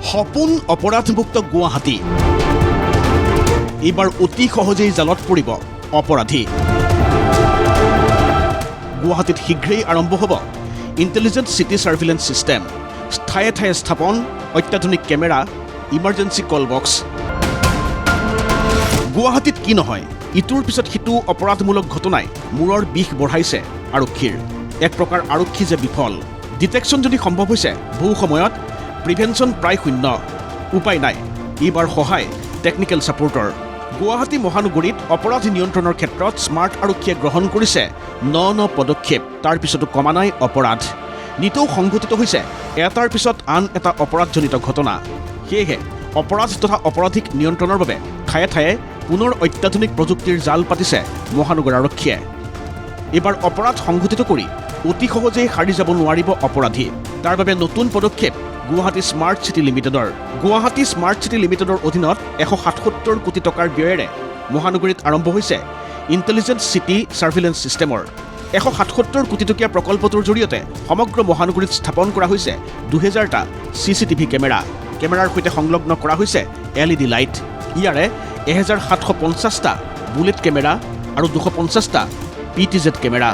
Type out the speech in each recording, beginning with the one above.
সপোন অপৰাধমুক্ত গুৱাহাটী এইবাৰ অতি সহজেই জালত পৰিব অপৰাধী গুৱাহাটীত শীঘ্ৰেই আৰম্ভ হ'ব ইণ্টেলিজেণ্ট চিটি ছাৰ্ভিলেন্স ছিষ্টেম ঠায়ে ঠায়ে স্থাপন অত্যাধুনিক কেমেৰা ইমাৰ্জেঞ্চি কল বক্স গুৱাহাটীত কি নহয় ইটোৰ পিছত সিটো অপৰাধমূলক ঘটনাই মূৰৰ বিষ বঢ়াইছে আৰক্ষীৰ এক প্ৰকাৰ আৰক্ষী যে বিফল ডিটেকশ্যন যদি সম্ভৱ হৈছে বহু সময়ত প্ৰিভেনশ্যন প্ৰায় শূন্য উপায় নাই এইবাৰ সহায় টেকনিকেল ছাপোৰ্টৰ গুৱাহাটী মহানগৰীত অপৰাধ নিয়ন্ত্ৰণৰ ক্ষেত্ৰত স্মাৰ্ট আৰক্ষীয়ে গ্ৰহণ কৰিছে ন পদক্ষেপ তাৰ পিছতো কমা নাই অপৰাধ নিতৌ সংঘটিত হৈছে এটাৰ পিছত আন এটা অপৰাধজনিত ঘটনা সেয়েহে অপৰাধ তথা অপৰাধিক নিয়ন্ত্ৰণৰ বাবে ঠায়ে ঠায়ে পুনৰ অত্যাধুনিক প্ৰযুক্তিৰ জাল পাতিছে মহানগৰ আৰক্ষীয়ে এইবাৰ অপৰাধ সংঘটিত কৰি অতি সহজেই সাৰি যাব নোৱাৰিব অপৰাধী তাৰ বাবে নতুন পদক্ষেপ গুৱাহাটী স্মাৰ্ট চিটি লিমিটেডৰ গুৱাহাটী স্মাৰ্ট চিটি লিমিটেডৰ অধীনত 177 কোটি টকাৰ ব্যয়েৰে মহানগৰীত আৰম্ভ হৈছে ইণ্টেলিজেণ্ট চিটি ছাৰ্ভিলেন্স ছিষ্টেমৰ 177 কোটি টকীয়া প্ৰকল্পটোৰ জৰিয়তে সমগ্ৰ মহানগৰীত স্থাপন কৰা হৈছে 2000টা CCTV কেমেৰাৰ সৈতে সংলগ্ন কৰা হৈছে LED লাইট ইয়াৰে 1750টা বুলেট কেমেৰা আৰু 250টা PTZ কেমেৰা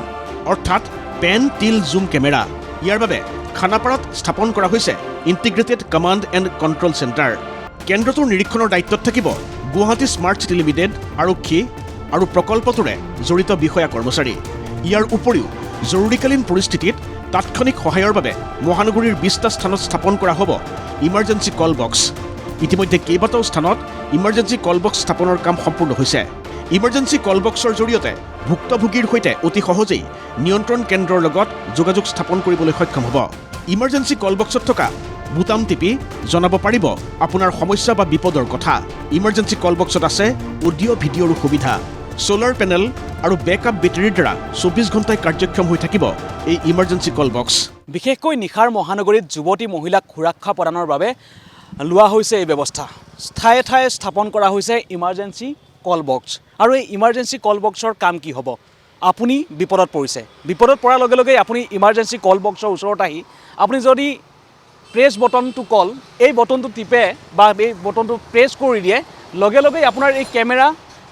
অৰ্থাৎ পেন টিল জুম কেমেৰা ইয়াৰ বাবে খানাপাৰাত স্থাপন কৰা হৈছে integrated command and control centre কেন্দ্ৰটোৰ নিৰীক্ষণৰ দায়িত্বত থাকিব গুৱাহাটী স্মাৰ্ট চিটি লিমিটেড আৰক্ষী আৰু প্ৰকল্পটোৰে জড়িত বিষয়া কৰ্মচাৰী ইয়াৰ উপৰিও জৰুৰীকালীন পৰিস্থিতিত তাৎক্ষণিক সহায়ৰ বাবে মহানগৰীৰ 20টা স্থানত স্থাপন কৰা হ'ব ইমাৰ্জেঞ্চি কল বক্স ইতিমধ্যে কেইবাটাও স্থানত ইমাৰ্জেঞ্চি কল বক্স স্থাপনৰ কাম সম্পূৰ্ণ হৈছে ইমাৰ্জেঞ্চি কল বক্সৰ জৰিয়তে ভুক্তভোগীৰ সৈতে অতি সহজেই নিয়ন্ত্ৰণ কেন্দ্ৰৰ লগত যোগাযোগ স্থাপন কৰিবলৈ সক্ষম হ'ব ইমাৰ্জেঞ্চি কল বক্সত থকা বুটাম টিপি জনাব পাৰিব আপোনাৰ সমস্যা বা বিপদৰ কথা ইমাৰ্জেঞ্চি কল বক্সত আছে অডিঅ' ভিডিঅ'ৰ সুবিধা সোলাৰ পেনেল আৰু বেকআপ বেটাৰীৰ দ্বাৰা 24 ঘণ্টাই কাৰ্যক্ষম হৈ থাকিব এই ইমাৰ্জেঞ্চি কল বক্স বিশেষকৈ নিশাৰ মহানগৰীত যুৱতী মহিলাক সুৰক্ষা প্ৰদানৰ বাবে লোৱা হৈছে এই ব্যৱস্থা ঠায়ে ঠায়ে স্থাপন কৰা হৈছে ইমাৰ্জেঞ্চি কল বক্স আৰু এই ইমাৰ্জেঞ্চি কল বক্সৰ কাম কি হ'ব আপুনি বিপদত পৰিছে বিপদত পৰাৰ লগে লগে আপুনি ইমাৰ্জেঞ্চি কল বক্সৰ ওচৰত আহি আপুনি যদি প্ৰেছ বটনটো কল এই বটনটো টিপে বা এই বটনটো প্ৰেছ কৰি দিয়ে লগে লগে আপোনাৰ এই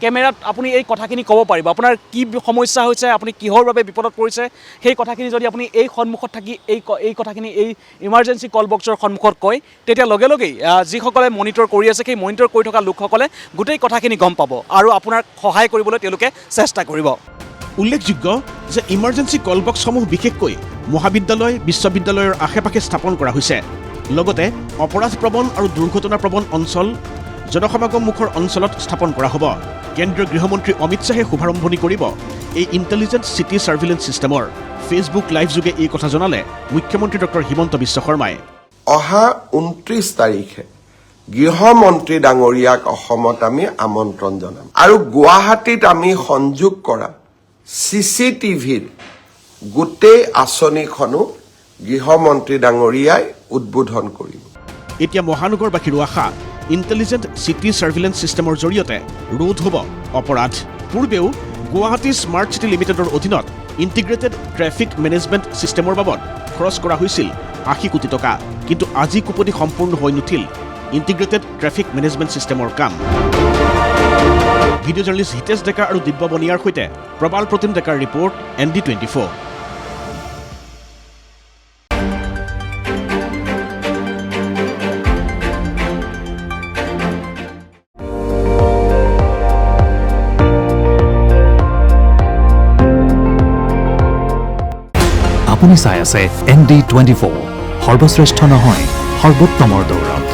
কেমেৰাত আপুনি এই কথাখিনি ক'ব পাৰিব আপোনাৰ কি সমস্যা হৈছে আপুনি কিহৰ বাবে বিপদত পৰিছে সেই কথাখিনি যদি আপুনি এই সন্মুখত থাকি এই কথাখিনি এই ইমাৰ্জেঞ্চি কল বক্সৰ সন্মুখত কয় তেতিয়া লগে লগেই যিসকলে মনিটৰ কৰি আছে সেই মনিটৰ কৰি থকা লোকসকলে গোটেই কথাখিনি গম পাব আৰু আপোনাক সহায় কৰিবলৈ তেওঁলোকে চেষ্টা কৰিব উল্লেখযোগ্য যে ইমাৰ্জেঞ্চি কল বক্সসমূহ বিশেষকৈ মহাবিদ্যালয় বিশ্ববিদ্যালয়ৰ আশে-পাশে স্থাপন কৰা হৈছে লগতে অপৰাধপ্ৰৱণ আৰু দুৰ্ঘটনাপ্ৰৱণ অঞ্চল জনসমাগমমুখৰ অঞ্চলত স্থাপন কৰা হ'ব কেন্দ্ৰীয় গৃহমন্ত্ৰী অমিত শ্বাহে শুভাৰম্ভণি কৰিব এই ইণ্টেলিজেণ্ট চিটি ছাৰ্ভিলেন্স ছিষ্টেমৰ ফেচবুক লাইভ যোগে এই কথা জনালে মুখ্যমন্ত্ৰী ডক্টৰ হিমন্ত বিশ্ব শৰ্মাই অহা 29 তাৰিখে গৃহমন্ত্ৰী ডাঙৰীয়াক অসমত আমি আমন্ত্ৰণ জনাম আৰু গুৱাহাটীত আমি সংযোগ কৰা CCTVৰ গোটেই আঁচনিখনো গৃহমন্ত্ৰী ডাঙৰীয়াই উদ্বোধন কৰিব এতিয়া মহানগৰবাসীৰ আশা ইণ্টেলিজেণ্ট চিটি ছাৰ্ভিলেন্স ছিষ্টেমৰ জৰিয়তে ৰোধ হ'ব অপৰাধ পূৰ্বেও গুৱাহাটী স্মাৰ্ট চিটি লিমিটেডৰ অধীনত ইণ্টিগ্ৰেটেড ট্ৰেফিক মেনেজমেণ্ট ছিষ্টেমৰ বাবদ খৰচ কৰা হৈছিল 80 কোটি টকা কিন্তু আজি কুপতি সম্পূৰ্ণ হৈ নুঠিল ইণ্টিগ্ৰেটেড ট্ৰেফিক মেনেজমেণ্ট ছিষ্টেমৰ কাম ভিডিঅ' জাৰ্নেলিষ্ট হিতেশ ডেকা আৰু দিব্য বনিয়াৰ সৈতে প্ৰবাল প্ৰতিম ডেকাৰ ৰিপৰ্ট ND24 আপুনি চাই আছে ND24 সৰ্বশ্ৰেষ্ঠ নহয় সৰ্বোত্তমৰ দৌৰত